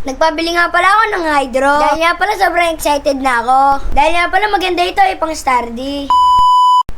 Nagpabili nga pala ako ng hydro. Dahil nga pala sobrang excited na ako. Dahil nga pala maganda ito pang Stardy.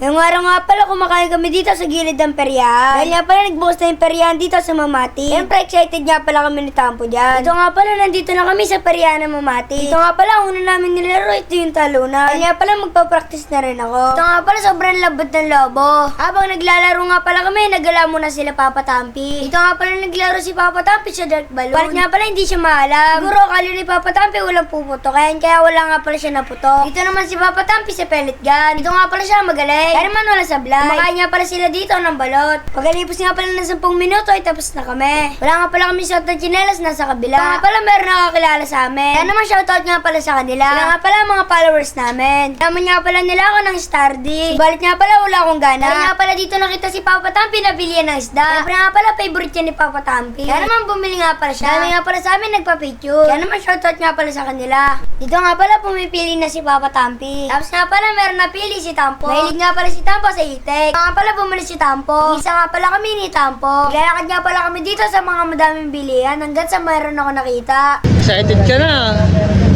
Ngayong araw nga pala kumakain kami dito sa gilid ng peryahan. Dahil nga pala nagbukas na yung peryahan dito sa Mamati. Siyempre excited nga pala kami ni Tampo dyan. Ito nga pala nandito na kami sa peryahan ng Mamati. Ito nga pala una namin nilaro ito yung talunan. Dahil nga pala magpa-practice na rin ako. Ito nga pala sobrang labot ng lobo. Habang naglalaro nga pala kami, nagala muna sila Papa Tampi. Ito nga pala naglaro si Papa Tampi sa dark balloon. Palit nga pala hindi siya maalam. Siguro akala ni Papa Tampi walang puputo. Kaya wala nga pala siya naputo. Dito naman si Papa Tampi sa pellet gun. Dito nga pala siya magaling. Kaya naman wala sablay. Kumakain nga pala sila dito ng balot. Pagkalipos nga pala ng 10 minuto ay tapos na kami. Wala nga pala kami shot ng tsinelas nasa kabila. Ito nga pala meron nakakilala sa amin. Kaya naman shoutout nga pala sa kanila. Sila nga pala mga followers namin. Naman nga pala nila ako ng Stardy. Balit nga pala wala akong gana. Kaya nga pala dito nakita si Papa Tampi na bilihan ng isda. Siyempre nga pala favorite yan ni Papa Tampi. Kaya naman bumili nga pala siya. Dami nga pala sa amin nagpa-picture. Kaya naman shoutout nga pala sa kanila. Dito nga pala pumipili na si Papa Tampi. Tapos nga pala meron napili si Tampo. Mahilig nga pala si Tampo sa itik. Nga pala bumili si Tampo. Isa nga pala kami ni Tampo. Lalakad nga pala kami dito sa mga madaming bilihan hanggang sa mayroon ako nakita. Excited ka na.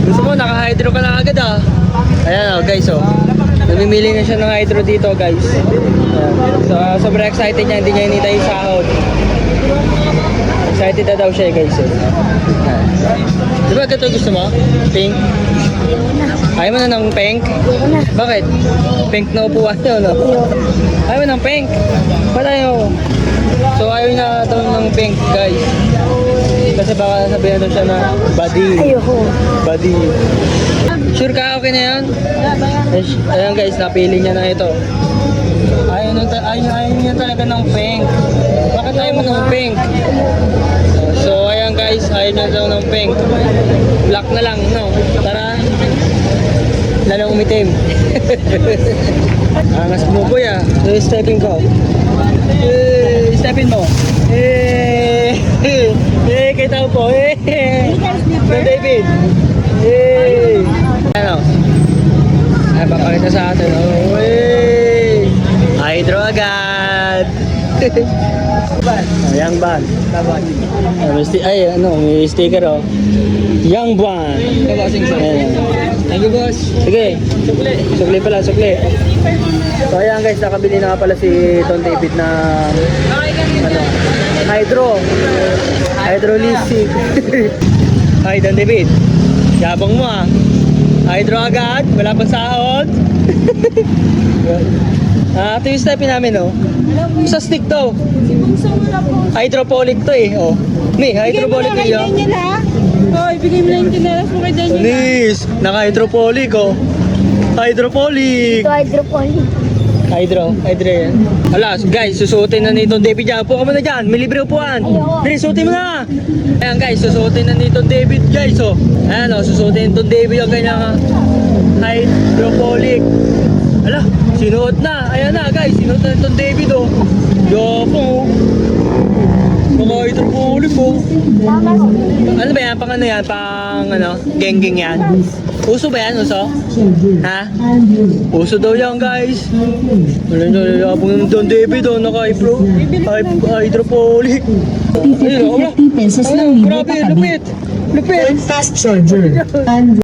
Gusto mo, naka-hydro ka na agad ah. Ayan guys namimili na siya ng hydro dito guys. So, sobrang excited niya, hindi niya hinintay yung sahod. Excited na daw siya guys. Di ba ito gusto mo? Pink? Ayaw mo na ng pink? Bakit? Pink na upuan yun, no? Ayaw mo ng pink? Ba't ayaw? So ayaw niya daw ng pink guys. Kasi baka sabihin daw siya na body. Body. Sure ka okay na yan? Ayan guys, napili niya na ito. Ayaw niya talaga ng pink. Bakit ayaw mo ng pink? So ayan guys, ayaw niya daw ng pink. Black na lang, no? Para lalong umitim. Angas mo boy ah. So stepping ko. Stepping mo. Kay tao po. Don David. Ano? Ay, papakita sa atin. Hydro agad. Young Ban. Ay, may sticker oh. Young Ban. Thank you boss. Sige. Sukli pala, sukli. So ayan guys, nakabili na nga pala si Don David na hydro. Hydrolysic. Hi Don David. Yabang mo ah. Hydro agad, wala pang sahod. Ito yung stepin namin oh. Sa stick to. Hydroponic to eh oh. Ni, hydroponic niya. Ibigay mo lang yung tinelas mo kay Daniel. Nis, naka-hydroponic oh. Hydroponic. Ito hydroponic. Hydro yan. Hala, guys, susuotin na ni Don David dyan. Upo ka muna dyan, may libre upuan. Dali, suotin mo na. Ayan guys, susuotin na ni Don David guys oh. Ayan oh, susuotin ni Don David yung kanyang hydroponic. Hala, sinuot na. Ayan na guys, sinuot na ni Don David oh. Yapo. Mga hydroponic oh. Ano ba yan? Pang ano yan? Pang ano? Geng-geng yan? Uso ba yan? Uso? Ha? Uso daw yan guys. Abang ng Don David oh. Naka-hydroponic. Ayun oh. $50 pesos lang libre Grabe, pa lupit. Lupit. fast charger.